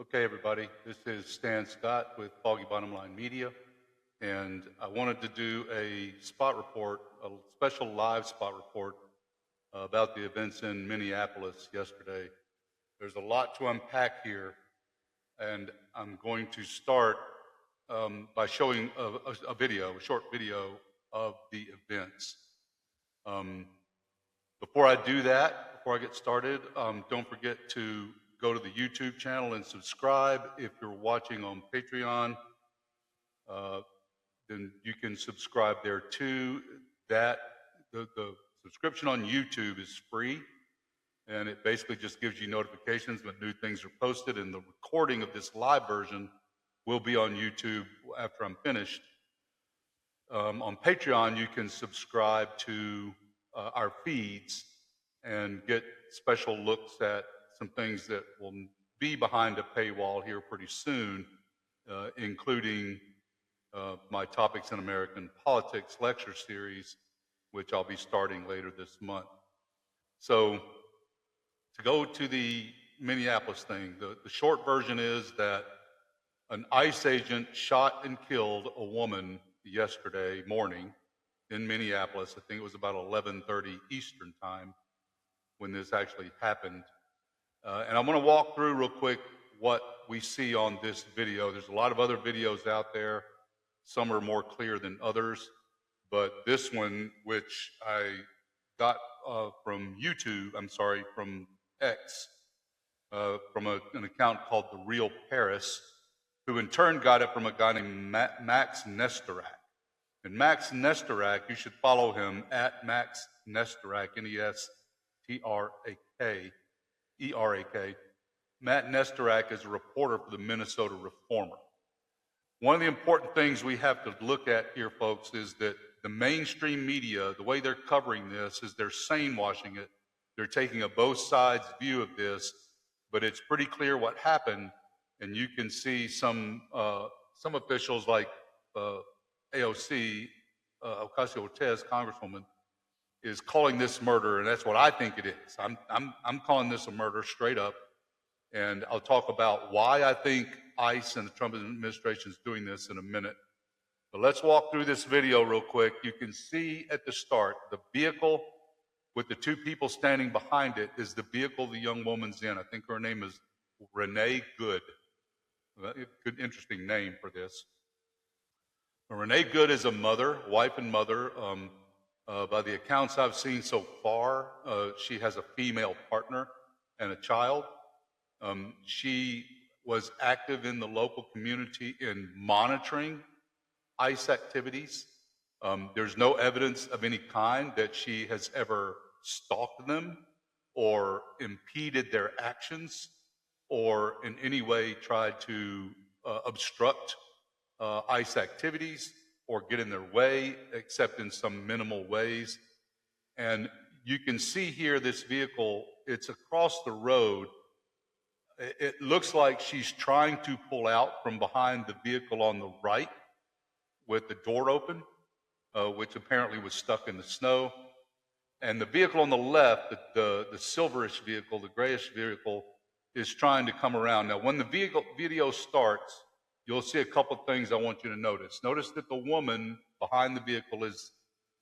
Okay, everybody, this is Stan Scott with Foggy Bottom Line Media, and I wanted to do a spot report, a special live spot report about the events in Minneapolis yesterday. There's a lot to unpack here, and I'm going to start by showing a short video of the events. Before I do that, before I get started, don't forget to go to the YouTube channel and subscribe. If you're watching on Patreon, then you can subscribe there too. The subscription on YouTube is free, and it basically just gives you notifications when new things are posted, and the recording of this live version will be on YouTube after I'm finished. On Patreon, you can subscribe to our feeds and get special looks at some things that will be behind a paywall here pretty soon, including my Topics in American Politics lecture series, which I'll be starting later this month. So to go to the Minneapolis thing, the short version is that an ICE agent shot and killed a woman yesterday morning in Minneapolis. I think it was about 11:30 Eastern time when this actually happened. And I'm going to walk through real quick what we see on this video. There's a lot of other videos out there. Some are more clear than others. But this one, which I got from X, from an account called The Real Paris, who in turn got it from a guy named Max Nestorak. And Max Nestorak, you should follow him at Max Nestorak, N-E-S-T-R-A-K-E-R-A-K. Matt Nestorak is a reporter for the Minnesota Reformer. One of the important things we have to look at here, folks, is that the mainstream media, the way they're covering this is they're sane-washing it. They're taking a both sides view of this, but it's pretty clear what happened, and you can see some officials like AOC, Ocasio-Cortez, Congresswoman, is calling this murder, and that's what I think it is. I'm calling this a murder straight up, and I'll talk about why I think ICE and the Trump administration is doing this in a minute. But let's walk through this video real quick. You can see at the start, the vehicle with the two people standing behind it is the vehicle the young woman's in. I think her name is Renee Good. Good, interesting name for this. Renee Good is a mother, wife and mother. By the accounts I've seen so far, she has a female partner and a child. She was active in the local community in monitoring ICE activities. There's no evidence of any kind that she has ever stalked them or impeded their actions or in any way tried to obstruct ICE activities or get in their way, except in some minimal ways. And you can see here this vehicle, it's across the road. It looks like she's trying to pull out from behind the vehicle on the right with the door open, which apparently was stuck in the snow. And the vehicle on the left, the silverish vehicle, the grayish vehicle, is trying to come around. Now, when the video starts, you'll see a couple of things I want you to notice. Notice that the woman behind the vehicle is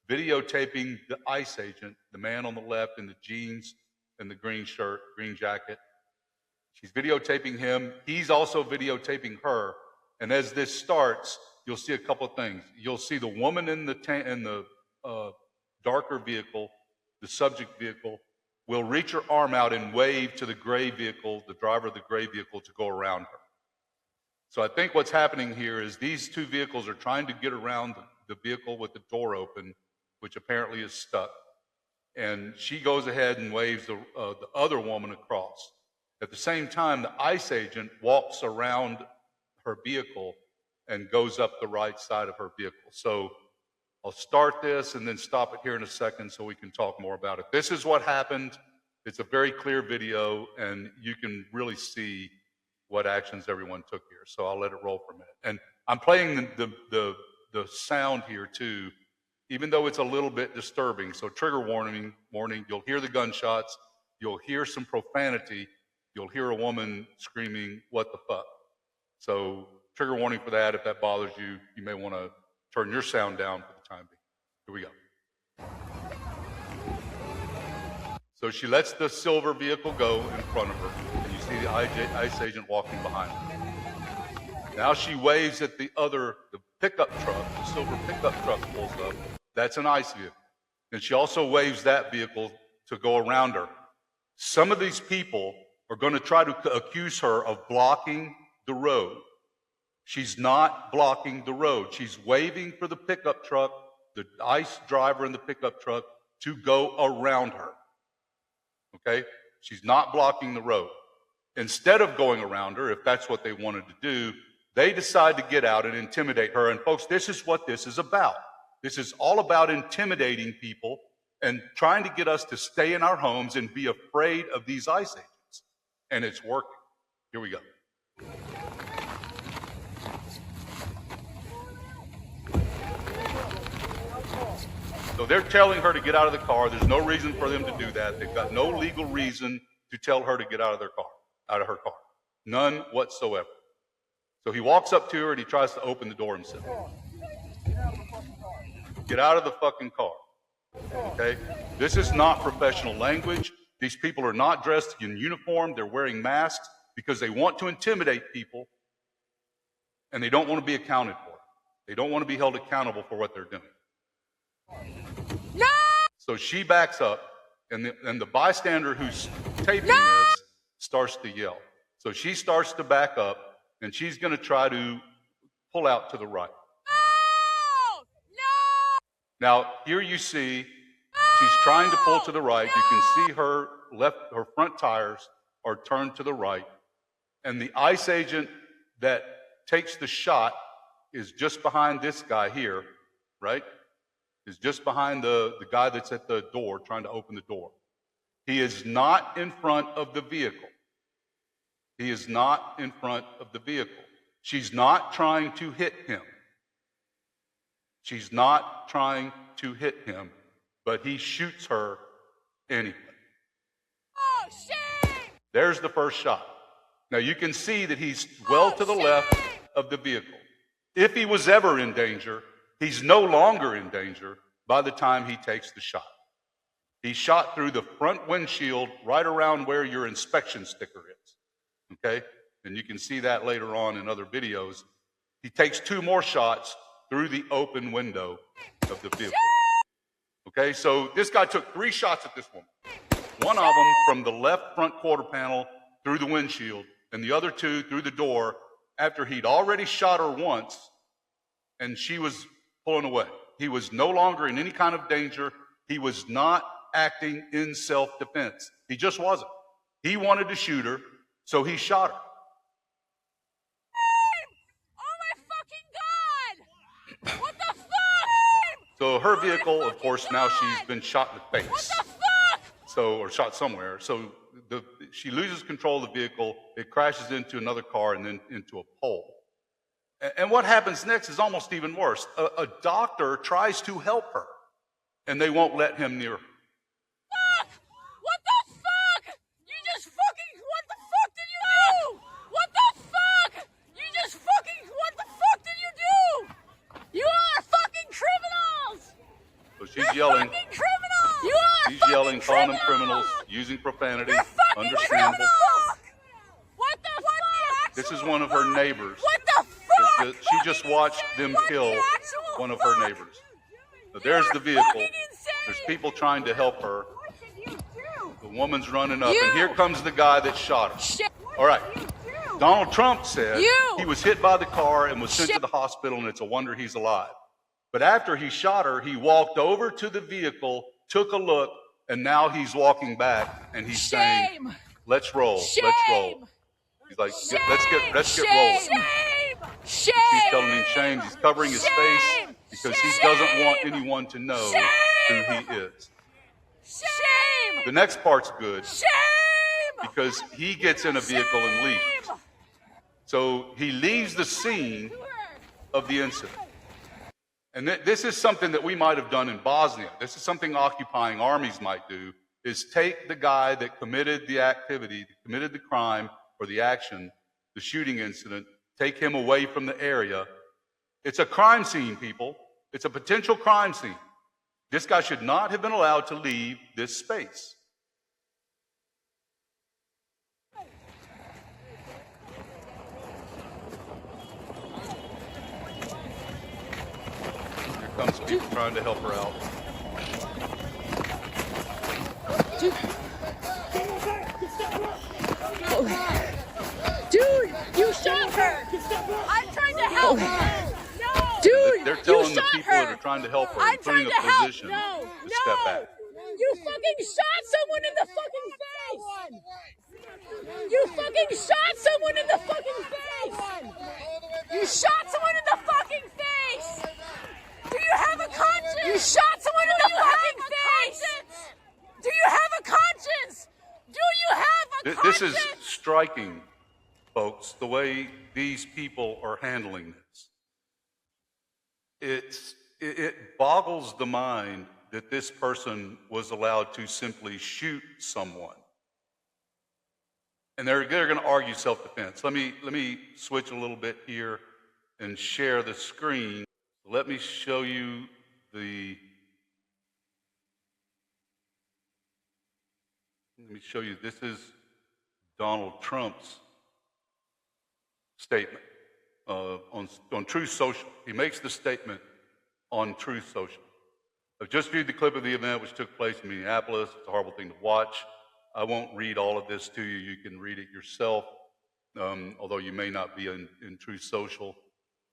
videotaping the ICE agent, the man on the left in the jeans and the green shirt, green jacket. She's videotaping him. He's also videotaping her. And as this starts, you'll see a couple of things. You'll see the woman in the darker vehicle, the subject vehicle, will reach her arm out and wave to the gray vehicle, the driver of the gray vehicle, to go around her. So I think what's happening here is these two vehicles are trying to get around the vehicle with the door open, which apparently is stuck. And she goes ahead and waves the other woman across. At the same time, the ICE agent walks around her vehicle and goes up the right side of her vehicle. So I'll start this and then stop it here in a second so we can talk more about it. This is what happened. It's a very clear video, and you can really see what actions everyone took here. So I'll let it roll for a minute. And I'm playing the sound here too, even though it's a little bit disturbing. So trigger warning, you'll hear the gunshots, you'll hear some profanity, you'll hear a woman screaming, "What the fuck?" So trigger warning for that. If that bothers you, you may want to turn your sound down for the time being. Here we go. So she lets the silver vehicle go in front of her, and you see the ICE agent walking behind her. Now she waves at the pickup truck. The silver pickup truck pulls up. That's an ICE vehicle. And she also waves that vehicle to go around her. Some of these people are going to try to accuse her of blocking the road. She's not blocking the road. She's waving for the pickup truck, the ICE driver in the pickup truck, to go around her. Okay? She's not blocking the road. Instead of going around her, if that's what they wanted to do, they decide to get out and intimidate her. And folks, this is what this is about. This is all about intimidating people and trying to get us to stay in our homes and be afraid of these ICE agents. And it's working. Here we go. So they're telling her to get out of the car. There's no reason for them to do that. They've got no legal reason to tell her to get out of her car. None whatsoever. So he walks up to her and he tries to open the door himself. Get out of the fucking car. Okay? This is not professional language. These people are not dressed in uniform. They're wearing masks because they want to intimidate people and they don't want to be accounted for. They don't want to be held accountable for what they're doing. No! So she backs up, and the bystander who's taping this starts to yell. So she starts to back up, and she's going to try to pull out to the right. No! No! Now, here you see she's trying to pull to the right. You can see her front tires are turned to the right, and the ICE agent that takes the shot is just behind this guy here, right? Is just behind the guy that's at the door trying to open the door. He is not in front of the vehicle. He is not in front of the vehicle. She's not trying to hit him. She's not trying to hit him, but he shoots her anyway. Oh, shit! There's the first shot. Now you can see that he's well to the left of the vehicle. If he was ever in danger, he's no longer in danger by the time he takes the shot. He shot through the front windshield right around where your inspection sticker is. Okay? And you can see that later on in other videos. He takes 2 more shots through the open window of the vehicle. Okay? So this guy took 3 shots at this woman. One of them from the left front quarter panel through the windshield, and the other 2 through the door after he'd already shot her once and she was pulling away. He was no longer in any kind of danger. He was not acting in self-defense. He just wasn't. He wanted to shoot her, so he shot her. Oh my fucking God! What the fuck? So her vehicle, of course, now she's been shot in the face. What the fuck? Or shot somewhere. So she loses control of the vehicle. It crashes into another car and then into a pole. And what happens next is almost even worse. A doctor tries to help her, and they won't let him near her. Fuck! What the fuck? You just fucking, what the fuck did you do? What the fuck? You just fucking, what the fuck did you do? You are fucking criminals! So she's yelling. Fucking criminals! You are She's yelling, calling them criminals, using profanity. You're fucking understandable. Criminals! What the fuck? This is one of her neighbors. What the fuck? She just watched them kill one of her neighbors. So there's the vehicle. There's people trying to help her. The woman's running up, and here comes the guy that shot her. All right. Donald Trump said he was hit by the car and was sent to the hospital, and it's a wonder he's alive. But after he shot her, he walked over to the vehicle, took a look, and now he's walking back, and he's saying, "Let's roll, let's roll." He's like, let's get rolling. Shame! She's telling him shame. He's covering his face because he doesn't want anyone to know who he is. Shame! The next part's good because he gets in a vehicle and leaves. So he leaves the scene of the incident. And this is something that we might have done in Bosnia. This is something occupying armies might do. is take the guy that committed the activity, that committed the crime or the action, the shooting incident, take him away from the area. It's a crime scene, people. It's a potential crime scene. This guy should not have been allowed to leave this space. Here comes people trying to help her out. Dude, you shot her! I'm trying to help her! No! Dude, they're telling you the shot people her. that are trying to help her, I'm including trying a to help. physician, No, to step back. You fucking shot someone in the fucking face! You fucking shot someone in the fucking face! You shot someone in the fucking face! Do you have a conscience? You shot someone in the fucking face! Do you have a conscience? Do you have a conscience? This is striking, folks, the way these people are handling this. It boggles the mind that this person was allowed to simply shoot someone. And they're going to argue self-defense. Let me switch a little bit here and share the screen. Let me show you this is Donald Trump's statement on Truth Social. He makes the statement on Truth Social. I've just viewed the clip of the event which took place in Minneapolis. It's a horrible thing to watch. I won't read all of this to you. You can read it yourself, although you may not be in Truth Social.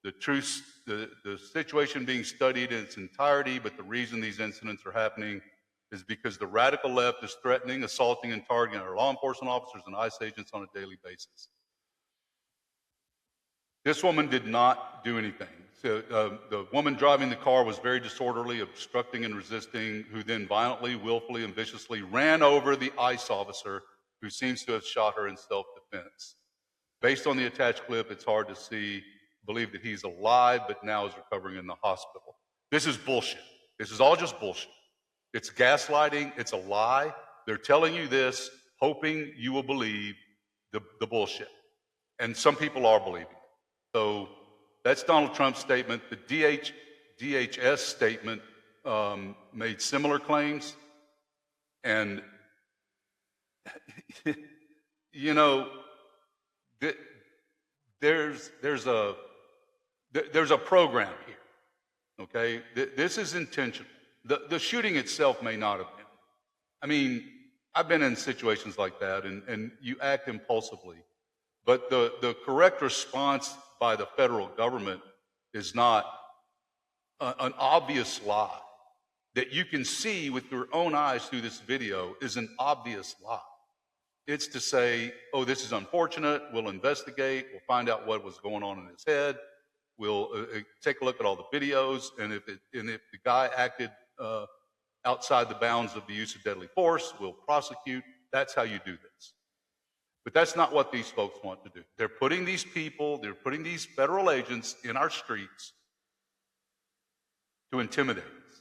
The situation being studied in its entirety, but the reason these incidents are happening is because the radical left is threatening, assaulting, and targeting our law enforcement officers and ICE agents on a daily basis. This woman did not do anything. So, the woman driving the car was very disorderly, obstructing and resisting, who then violently, willfully, and viciously ran over the ICE officer who seems to have shot her in self-defense. Based on the attached clip, it's hard to believe that he's alive, but now is recovering in the hospital. This is bullshit. This is all just bullshit. It's gaslighting. It's a lie. They're telling you this, hoping you will believe the bullshit. And some people are believing it. So that's Donald Trump's statement. The DHS statement made similar claims. And, you know, there's a program here, okay? This is intentional. The shooting itself may not have been. I mean, I've been in situations like that, and you act impulsively. But the correct response by the federal government is not an obvious lie that you can see with your own eyes through this video is an obvious lie. It's to say, oh, this is unfortunate. We'll investigate. We'll find out what was going on in his head. We'll take a look at all the videos. And if the guy acted outside the bounds of the use of deadly force, we'll prosecute. That's how you do this. But that's not what these folks want to do. They're putting these federal agents in our streets to intimidate us.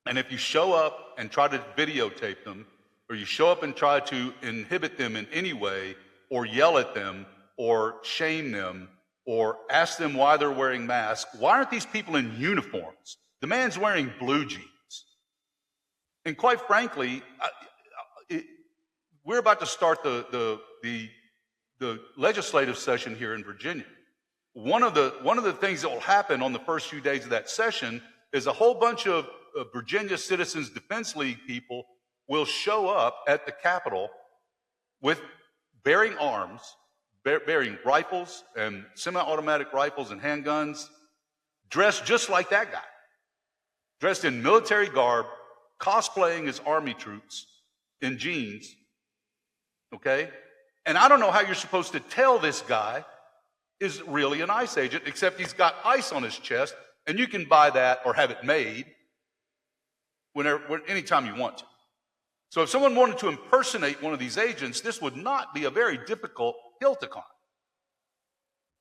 And if you show up and try to videotape them, or you show up and try to inhibit them in any way, or yell at them, or shame them, or ask them why they're wearing masks, why aren't these people in uniforms? The man's wearing blue jeans. And quite frankly, we're about to start the legislative session here in Virginia. One of the things that will happen on the first few days of that session is a whole bunch of Virginia Citizens Defense League people will show up at the Capitol with bearing arms, bearing rifles and semi-automatic rifles and handguns, dressed just like that guy, dressed in military garb, cosplaying as army troops in jeans. Okay? And I don't know how you're supposed to tell this guy is really an ICE agent, except he's got ice on his chest, and you can buy that or have it made anytime you want to. So if someone wanted to impersonate one of these agents, this would not be a very difficult hill to climb.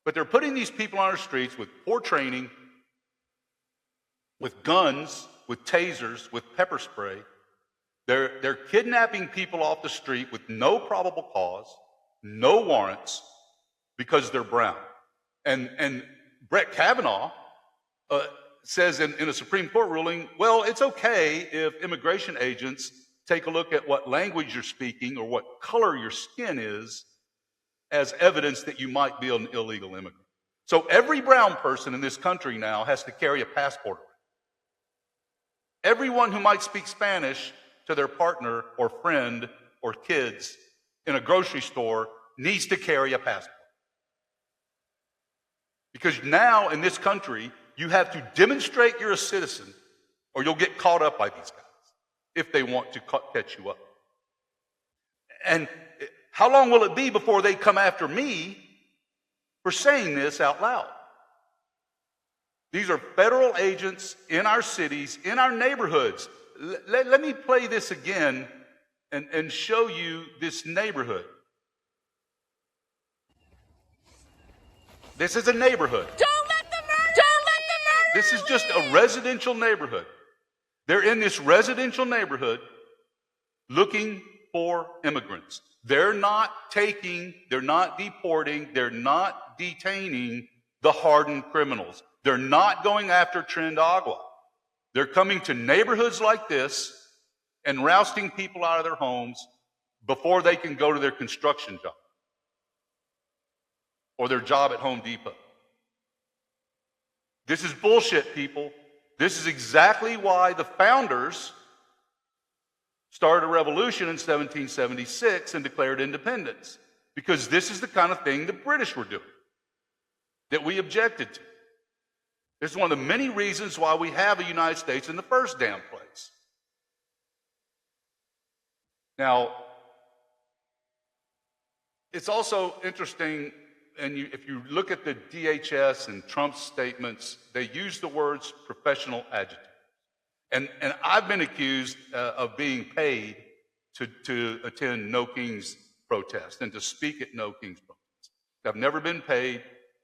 But they're putting these people on our streets with poor training, with guns, with tasers, with pepper spray, They're kidnapping people off the street with no probable cause, no warrants, because they're brown. And Brett Kavanaugh says in a Supreme Court ruling, well, it's okay if immigration agents take a look at what language you're speaking or what color your skin is as evidence that you might be an illegal immigrant. So every brown person in this country now has to carry a passport. Everyone who might speak Spanish to their partner or friend or kids in a grocery store needs to carry a passport. Because now in this country, you have to demonstrate you're a citizen or you'll get caught up by these guys if they want to catch you up. And how long will it be before they come after me for saying this out loud? These are federal agents in our cities, in our neighborhoods. Let me play this again and show you this neighborhood. This is a neighborhood. Don't let the murder! This is just a residential neighborhood. They're in this residential neighborhood looking for immigrants. They're not deporting, they're not detaining the hardened criminals. They're not going after Trend Agua. They're coming to neighborhoods like this and rousting people out of their homes before they can go to their construction job or their job at Home Depot. This is bullshit, people. This is exactly why the founders started a revolution in 1776 and declared independence. Because this is the kind of thing the British were doing, that we objected to. This is one of the many reasons why we have a United States in the first damn place. Now, it's also interesting, and if you look at the DHS and Trump's statements, they use the words professional agitator. And I've been accused of being paid to attend No Kings protest and to speak at No Kings protest. I've never been paid.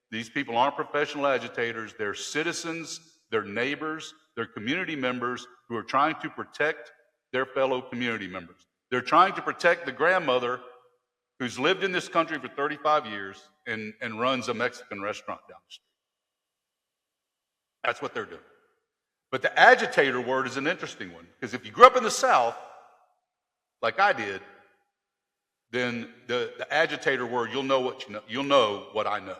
These people aren't professional agitators. They're citizens, they're neighbors, they're community members who are trying to protect their fellow community members. They're trying to protect the grandmother who's lived in this country for 35 years and runs a Mexican restaurant down the street. That's what they're doing. But the agitator word is an interesting one, because if you grew up in the South, like I did, then the agitator word, you'll know what I know.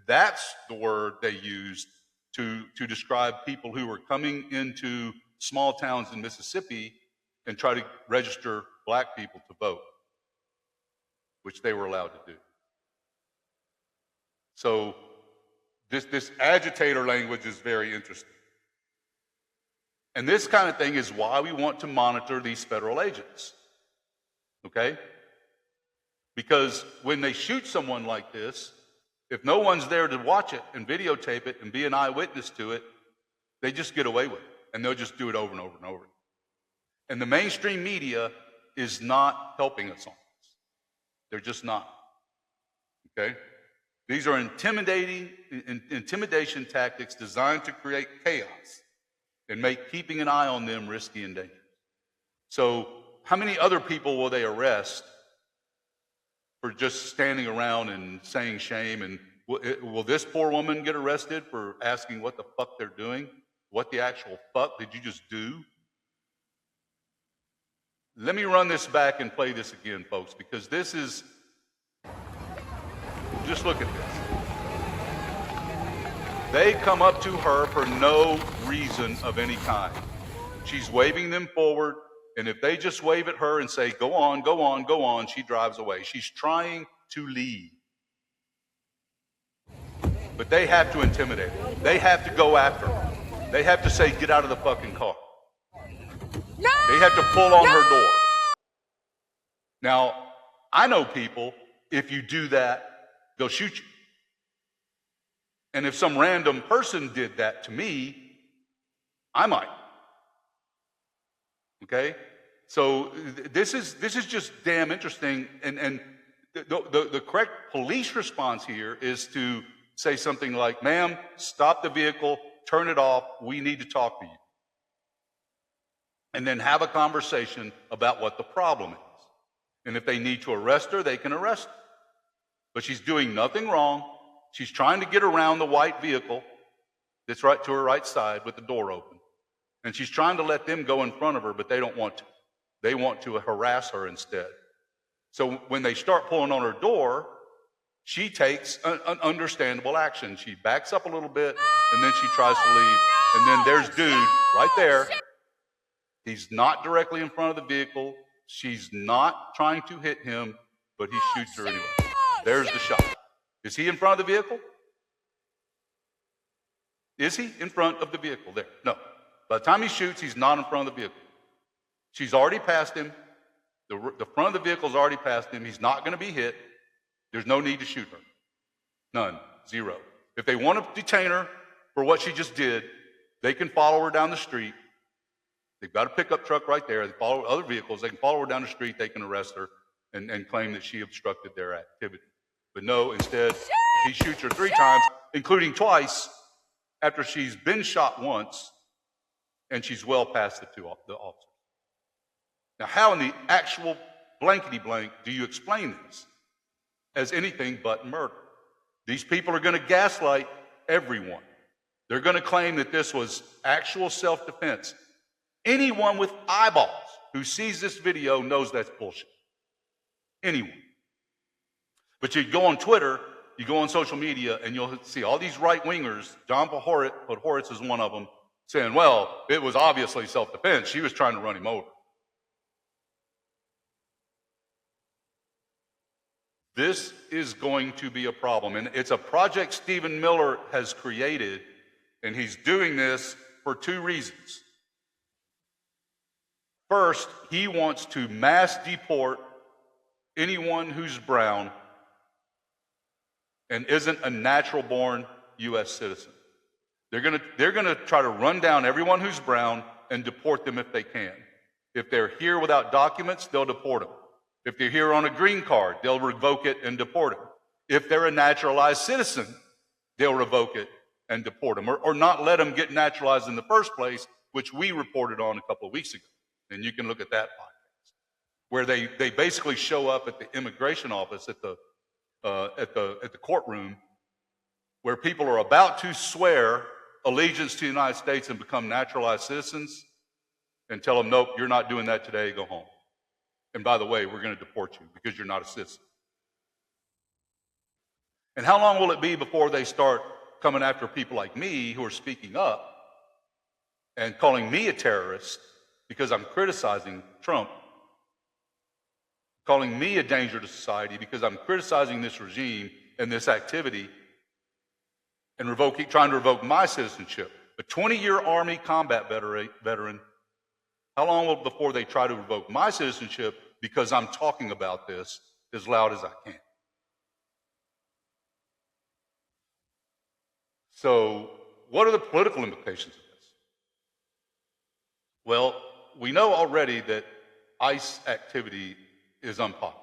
That's the word they used to describe people who were coming into small towns in Mississippi and try to register black people to vote, which they were allowed to do. So this agitator language is very interesting. And this kind of thing is why we want to monitor these federal agents. Okay? Because when they shoot someone like this, if no one's there to watch it and videotape it and be an eyewitness to it, they just get away with it. And they'll just do it over and over and over. And the mainstream media is not helping us on this. They're just not. Okay? These are intimidation tactics designed to create chaos and make keeping an eye on them risky and dangerous. So how many other people will they arrest for just standing around and saying shame? And will this poor woman get arrested for asking what the fuck they're doing? What the actual fuck did you just do? Let me run this back and play this again, folks, because this is, just look at this. They come up to her for no reason of any kind. She's waving them forward, and if they just wave at her and say, go on, go on, go on, she drives away. She's trying to leave. But they have to intimidate her. They have to go after her. They have to say, get out of the fucking car. No! They have to pull on her door. Now, I know people, if you do that, they'll shoot you. And if some random person did that to me, I might. Okay? So this is just damn interesting. And the correct police response here is to say something like, ma'am, stop the vehicle, turn it off, we need to talk to you. and then have a conversation about what the problem is. And if they need to arrest her, they can arrest her. But she's doing nothing wrong. She's trying to get around the white vehicle that's right to her right side with the door open. And she's trying to let them go in front of her, but they don't want to. They want to harass her instead. So when they start pulling on her door, she takes an understandable action. She backs up a little bit, and then she tries to leave. And then there's dude right there. He's not directly in front of the vehicle. She's not trying to hit him, but he shoots her anyway. There's the shot. Is he in front of the vehicle? Is he in front of the vehicle there? No. By the time he shoots, he's not in front of the vehicle. She's already passed him. The front of the vehicle's already passed him. He's not going to be hit. There's no need to shoot her. None. Zero. If they want to detain her for what she just did, they can follow her down the street. They've got a pickup truck right there. They follow other vehicles. They can follow her down the street. They can arrest her and claim that she obstructed their activity. But no, instead, he shoots her 3 times, including twice, after she's been shot once, and she's well past the officers. Now, how in the actual blankety-blank do you explain this as anything but murder? These people are going to gaslight everyone. They're going to claim that this was actual self-defense. Anyone with eyeballs who sees this video knows that's bullshit. Anyone. But you go on Twitter, you go on social media, and you'll see all these right-wingers, John Podhoretz is one of them, saying, well, it was obviously self-defense. She was trying to run him over. This is going to be a problem, and it's a project Stephen Miller has created, and he's doing this for 2 reasons. First, he wants to mass deport anyone who's brown and isn't a natural-born U.S. citizen. They're going to try to run down everyone who's brown and deport them if they can. If they're here without documents, they'll deport them. If they're here on a green card, they'll revoke it and deport them. If they're a naturalized citizen, they'll revoke it and deport them, or not let them get naturalized in the first place, which we reported on a couple of weeks ago. And you can look at that podcast, where they basically show up at the immigration office at the courtroom, where people are about to swear allegiance to the United States and become naturalized citizens, and tell them, nope, you're not doing that today, go home. And by the way, we're going to deport you because you're not a citizen. And how long will it be before they start coming after people like me who are speaking up and calling me a terrorist because I'm criticizing Trump, calling me a danger to society because I'm criticizing this regime and this activity, and trying to revoke my citizenship? A 20-year Army combat veteran, how long before they try to revoke my citizenship because I'm talking about this as loud as I can? So, what are the political implications of this? Well, we know already that ICE activity is unpopular.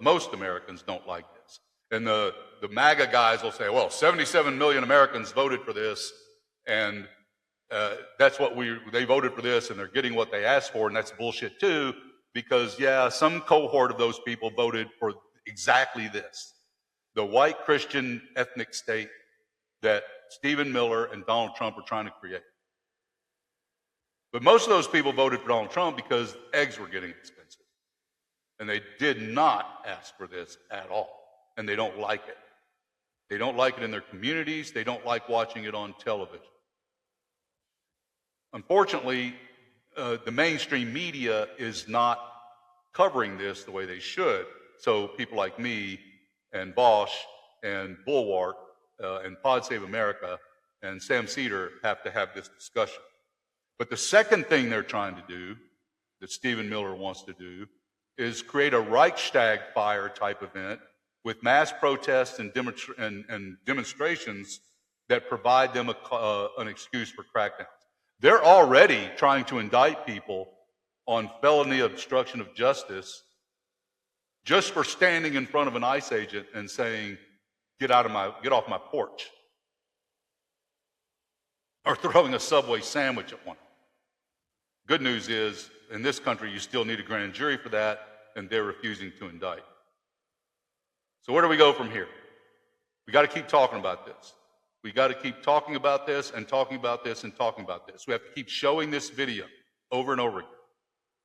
Most Americans don't like this. And the MAGA guys will say, well, 77 million Americans voted for this, and that's what they voted for this, and they're getting what they asked for, and that's bullshit too, because, yeah, some cohort of those people voted for exactly this. The white Christian ethnic state that Stephen Miller and Donald Trump are trying to create. But most of those people voted for Donald Trump because eggs were getting expensive. And they did not ask for this at all. And they don't like it. They don't like it in their communities. They don't like watching it on television. Unfortunately, the mainstream media is not covering this the way they should. So people like me and Bosch and Bulwark and Pod Save America and Sam Cedar have to have this discussion. But the second thing they're trying to do, that Stephen Miller wants to do, is create a Reichstag fire type event with mass protests and demonstrations that provide them an excuse for crackdowns. They're already trying to indict people on felony obstruction of justice just for standing in front of an ICE agent and saying, get off my porch. Or throwing a Subway sandwich at one. Good news is, in this country, you still need a grand jury for that, and they're refusing to indict. So where do we go from here? We got to keep talking about this. We got to keep talking about this and talking about this and talking about this. We have to keep showing this video over and over again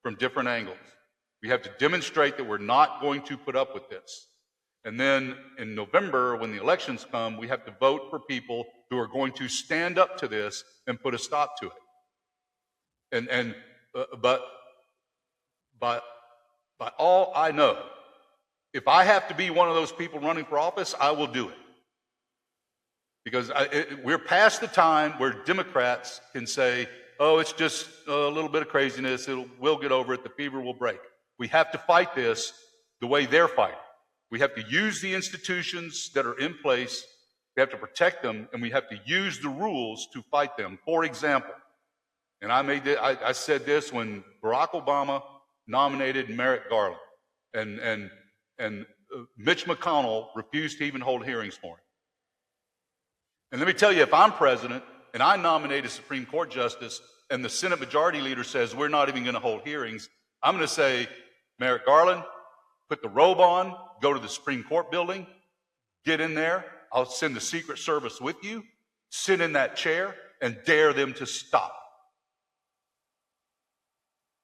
from different angles. We have to demonstrate that we're not going to put up with this. And then in November, when the elections come, we have to vote for people who are going to stand up to this and put a stop to it. But by all I know, if I have to be one of those people running for office, I will do it. Because we're past the time where Democrats can say, oh, it's just a little bit of craziness. We'll get over it. The fever will break. We have to fight this the way they're fighting. We have to use the institutions that are in place. We have to protect them, and we have to use the rules to fight them. For example, and I said this when Barack Obama nominated Merrick Garland, and Mitch McConnell refused to even hold hearings for him. And let me tell you, if I'm president and I nominate a Supreme Court justice and the Senate Majority Leader says we're not even going to hold hearings, I'm going to say, Merrick Garland, put the robe on, go to the Supreme Court building, get in there. I'll send the Secret Service with you, sit in that chair, and dare them to stop.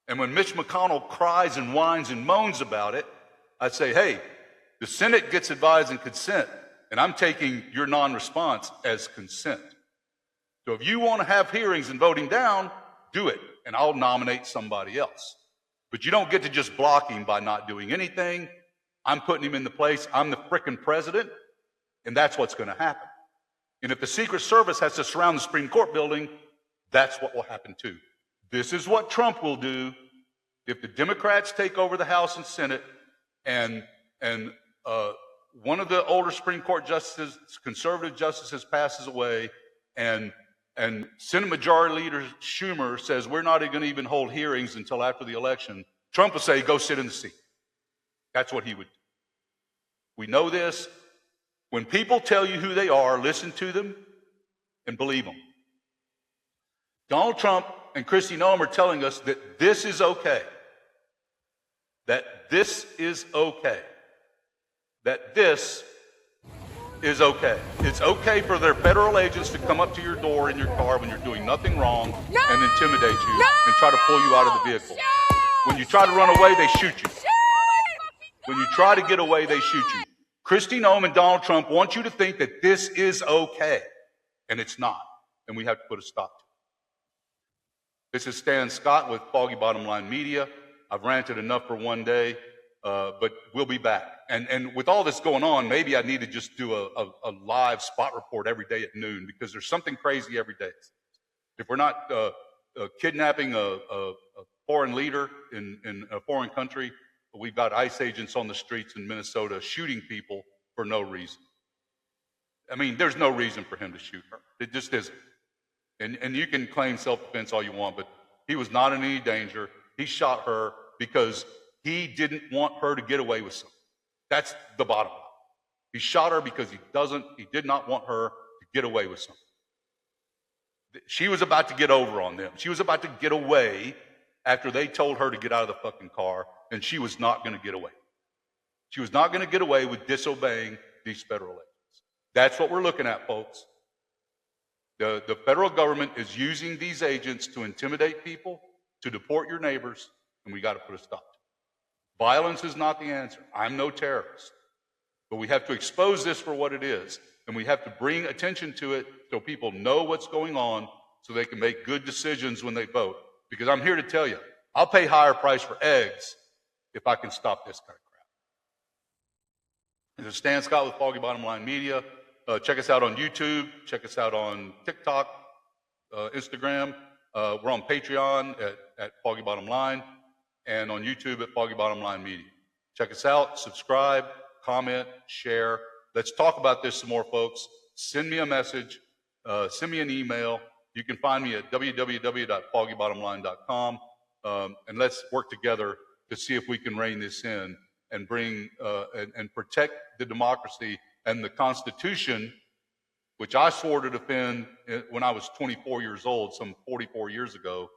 And when Mitch McConnell cries and whines and moans about it, I say, hey, the Senate gets advised and consent, and I'm taking your non-response as consent. So if you want to have hearings and voting down, do it, and I'll nominate somebody else. But you don't get to just block him by not doing anything. I'm putting him in the place. I'm the frickin' president, and that's what's going to happen. And if the Secret Service has to surround the Supreme Court building, that's what will happen too. This is what Trump will do if the Democrats take over the House and Senate, and one of the older Supreme Court justices, conservative justices, passes away, and Senate Majority Leader Schumer says we're not going to even hold hearings until after the election. Trump will say, go sit in the seat. That's what he would do. We know this. When people tell you who they are, listen to them and believe them. Donald Trump and Kristi Noem are telling us that this is okay. That this is okay. That this is okay. It's okay for their federal agents to come up to your door in your car when you're doing nothing wrong and intimidate you and try to pull you out of the vehicle. When you try to run away, they shoot you. When you try to get away, they shoot you. Kristi Noem and Donald Trump want you to think that this is okay, and it's not, and we have to put a stop to it. This is Stan Scott with Foggy Bottom Line Media. I've ranted enough for one day, but we'll be back. And with all this going on, maybe I need to just do a live spot report every day at noon, because there's something crazy every day. If we're not kidnapping a foreign leader in a foreign country, we've got ICE agents on the streets in Minnesota shooting people for no reason. I mean, there's no reason for him to shoot her. It just isn't. And you can claim self-defense all you want, but he was not in any danger. He shot her because he didn't want her to get away with something. That's the bottom line. He shot her because he did not want her to get away with something. She was about to get over on them. She was about to get away after they told her to get out of the fucking car, and she was not going to get away. She was not going to get away with disobeying these federal agents. That's what we're looking at, folks. The federal government is using these agents to intimidate people, to deport your neighbors, and we got to put a stop to it. Violence is not the answer. I'm no terrorist. But we have to expose this for what it is, and we have to bring attention to it so people know what's going on so they can make good decisions when they vote. Because I'm here to tell you, I'll pay higher price for eggs if I can stop this kind of crap. This is Stan Scott with Foggy Bottom Line Media. Check us out on YouTube. Check us out on TikTok, Instagram. We're on Patreon at Foggy Bottom Line, and on YouTube at Foggy Bottom Line Media. Check us out, subscribe, comment, share. Let's talk about this some more, folks. Send me a message. Send me an email. You can find me at www.foggybottomline.com, and let's work together to see if we can rein this in and bring and protect the democracy and the Constitution, which I swore to defend when I was 24 years old, some 44 years ago,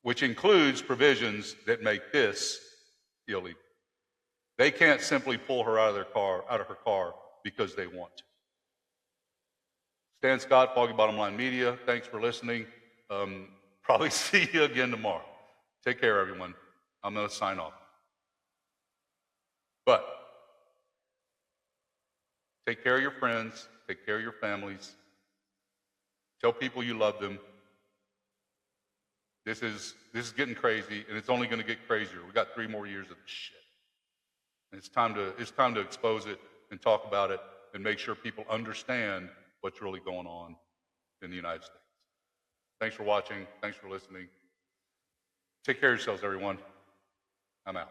which includes provisions that make this illegal. They can't simply pull her out of her car because they want to. Stan Scott, Foggy Bottom Line Media, thanks for listening. Probably see you again tomorrow. Take care, everyone. I'm going to sign off. But take care of your friends. Take care of your families. Tell people you love them. This is getting crazy, and it's only going to get crazier. We've got 3 more years of this shit. And it's time to expose it and talk about it and make sure people understand what's really going on in the United States. Thanks for watching. Thanks for listening. Take care of yourselves, everyone. I'm out.